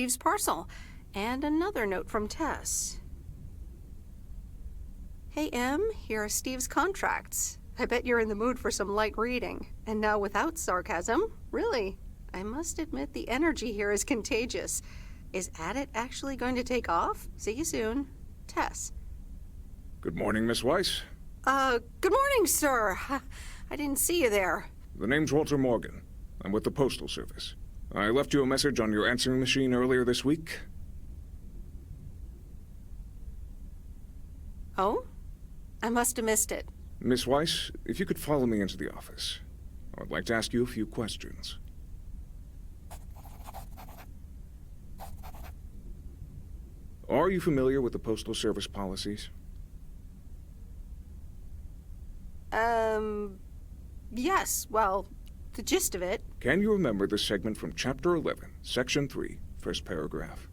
Steve's parcel. And another note from Tess. Hey, Em, here are Steve's contracts. I bet you're in the mood for some light reading. And now without sarcasm, really. I must admit the energy here is contagious. Is Adit actually going to take off? See you soon. Tess. Good morning, Miss Weiss. Good morning, sir. I didn't see you there. The name's Walter Morgan. I'm with the Postal Service. I left you a message on your answering machine earlier this week. Oh? I must have missed it. Miss Weiss, if you could follow me into the office. I'd like to ask you a few questions. Are you familiar with the Postal Service policies? Yes, well, the gist of it. Can you remember the segment from Chapter 11, Section 3, first paragraph?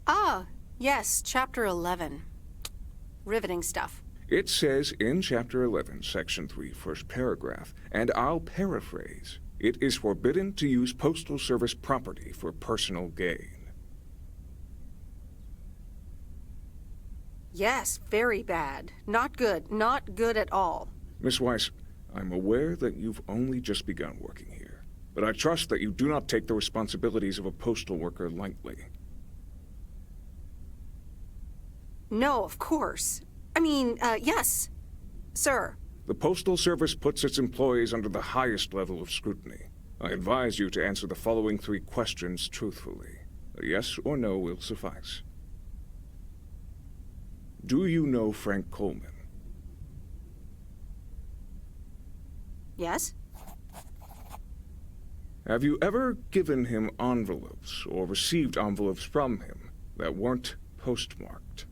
Ah, yes, Chapter 11. Riveting stuff. It says in Chapter 11, Section 3, first paragraph, and I'll paraphrase, it is forbidden to use Postal Service property for personal gain. Yes, very bad. Not good. Not good at all. Miss Weiss, I'm aware that you've only just begun working here, but I trust that you do not take the responsibilities of a postal worker lightly. No, of course. I mean, yes, sir. The Postal Service puts its employees under the highest level of scrutiny. I advise you to answer the following 3 questions truthfully. A yes or no will suffice. Do you know Frank Coleman? Yes? Have you ever given him envelopes or received envelopes from him that weren't postmarked?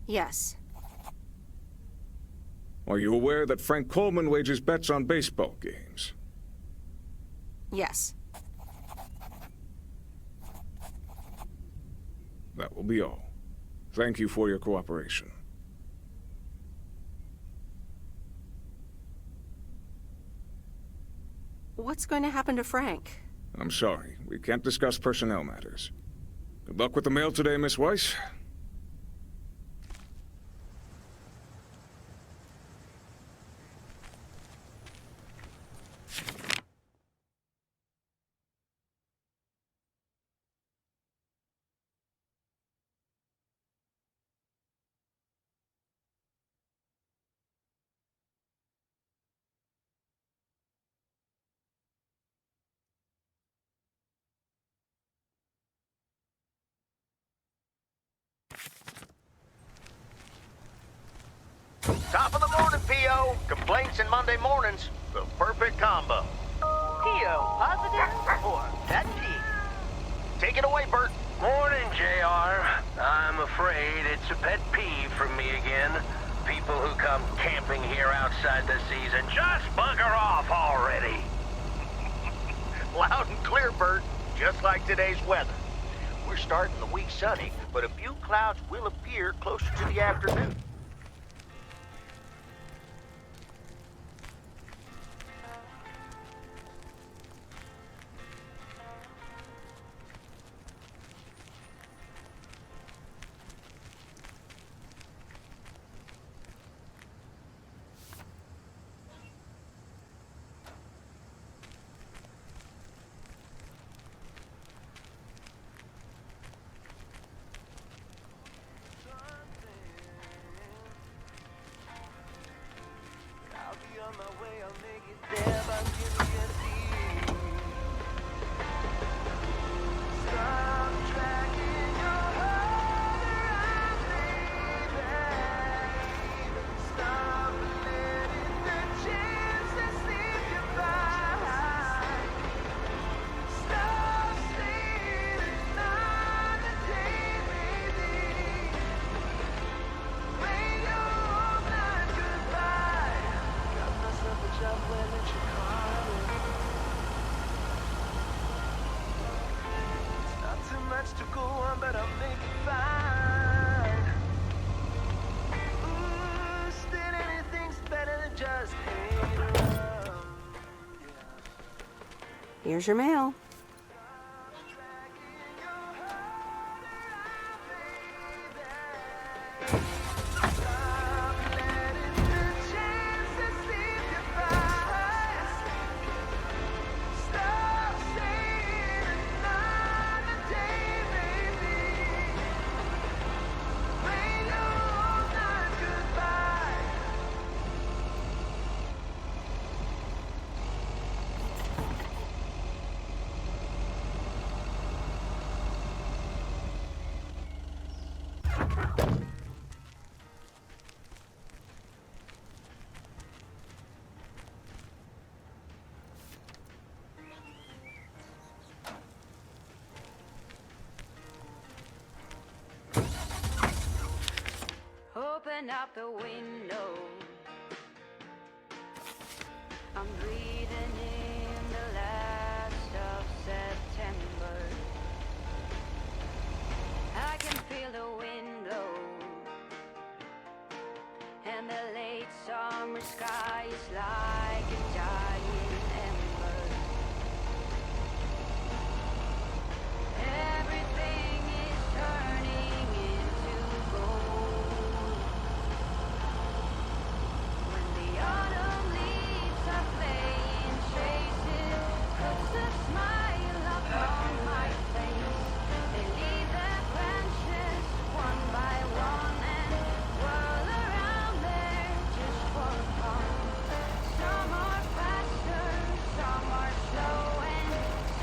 Yes. Are you aware that Frank Coleman wages bets on baseball games? Yes. That will be all. Thank you for your cooperation. What's going to happen to Frank? I'm sorry, we can't discuss personnel matters. Good luck with the mail today, Miss Weiss. Top of the morning, P.O. Complaints and Monday mornings. The perfect combo. P.O. positive or pet peeve? Take it away, Bert. Morning, JR. I'm afraid it's a pet peeve for me again. People who come camping here outside the season, just bugger off already. Loud and clear, Bert. Just like today's weather. We're starting the week sunny, but a few clouds will appear closer to the afternoon. Here's your mail. Open up the window. I'm breathing in the last of September. I can feel the wind blow, and the late summer sky is like a dying ember. Everything is turning into gold. When the autumn leaves are playing chases, puts a smile upon my face. They leave their branches one by one and whirl around there just for fun. Some are faster, some are slow, and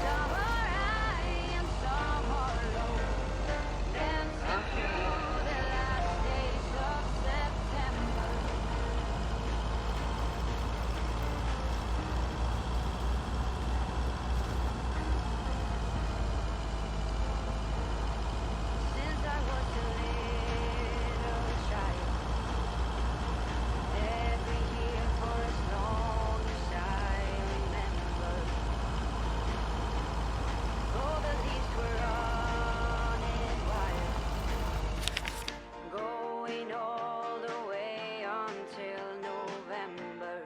some are high and some are low. Dancing through the last days of September. Since I was a little child, every year for as long as I remember, all the leaves were running wild, going all the way until November.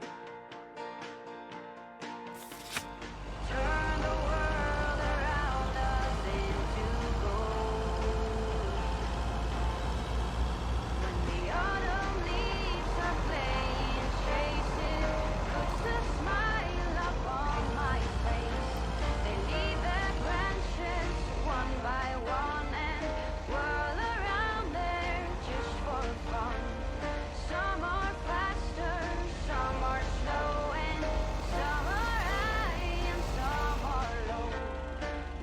Turn the world around us into gold. When the autumn leaves are playing chases, puts a smile upon my face. They leave their branches one by one and whirl around there just for fun. Some are faster, some are slow, and some are high and some are low.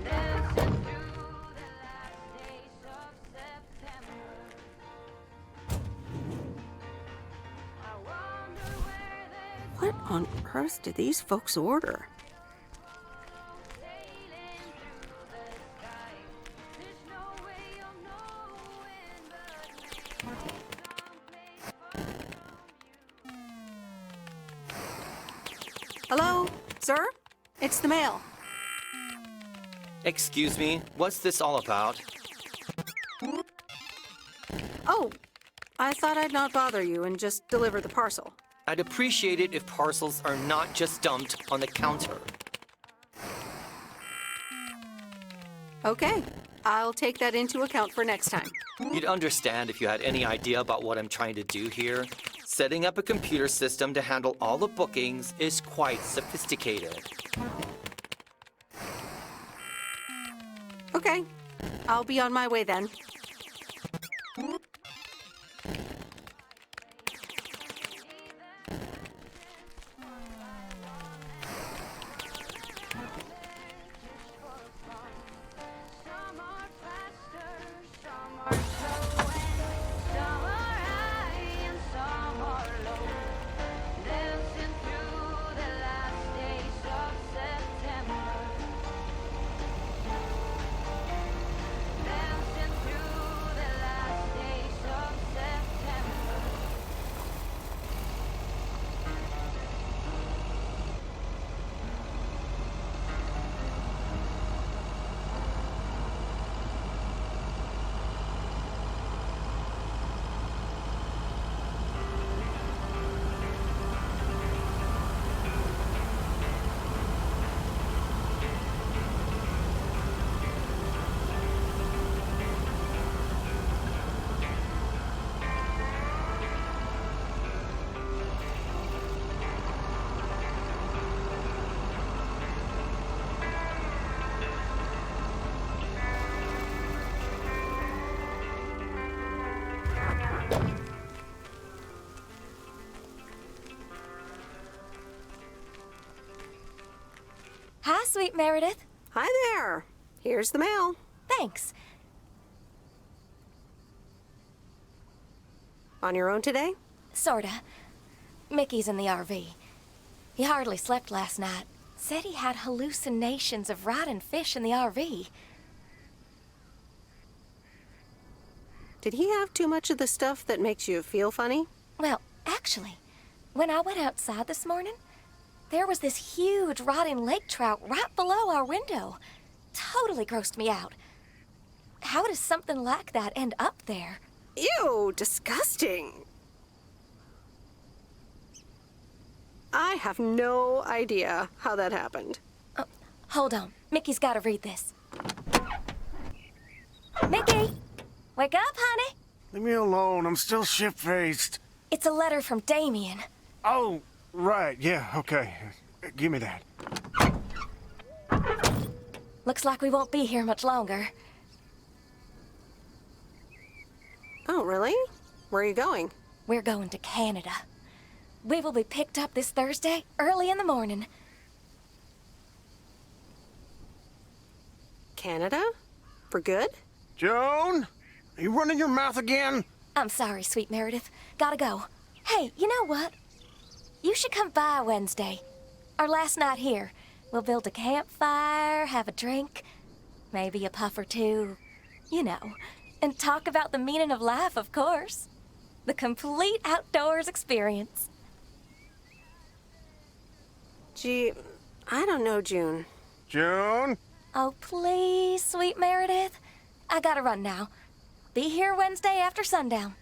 Dancing through the last days of September. I wonder where they're What on earth did these folks order? sailing through the sky. There's no way of knowing, but maybe someplace far from you. Hello, sir? It's the mail. Excuse me, what's this all about? Oh, I thought I'd not bother you and just deliver the parcel. I'd appreciate it if parcels are not just dumped on the counter. Okay, I'll take that into account for next time. You'd understand if you had any idea about what I'm trying to do here. Setting up a computer system to handle all the bookings is quite sophisticated. Okay, I'll be on my way then. Some are faster, some are slow, and some are high and some are low. Dancing through the last days of September. Dancing through the last days of September. sweet Meredith. Hi there. Here's the mail. Thanks. On your own today? Sorta. Mickey's in the RV. He hardly slept last night. Said he had hallucinations of riding fish in the RV. Did he have too much of the stuff that makes you feel funny? Well, actually, when I went outside this morning, there was this huge rotting lake trout right below our window. Totally grossed me out. How does something like that end up there? Ew, disgusting. I have no idea how that happened. Hold on. Mickey's gotta read this. Mickey! Wake up, honey! Leave me alone. I'm still shit-faced. It's a letter from Damien. Oh, right. Yeah, okay. Give me that. Looks like we won't be here much longer. Oh, really? Where are you going? We're going to Canada. We will be picked up this Thursday, early in the morning. Canada? For good? Joan? Are you running your mouth again? I'm sorry, sweet Meredith. Gotta go. Hey, you know what? You should come by Wednesday. Our last night here. We'll build a campfire, have a drink, maybe a puff or two, you know, and talk about the meaning of life, of course. The complete outdoors experience. Gee, I don't know, June. Joan? Oh, please, sweet Meredith. I gotta run now. Be here Wednesday after sundown.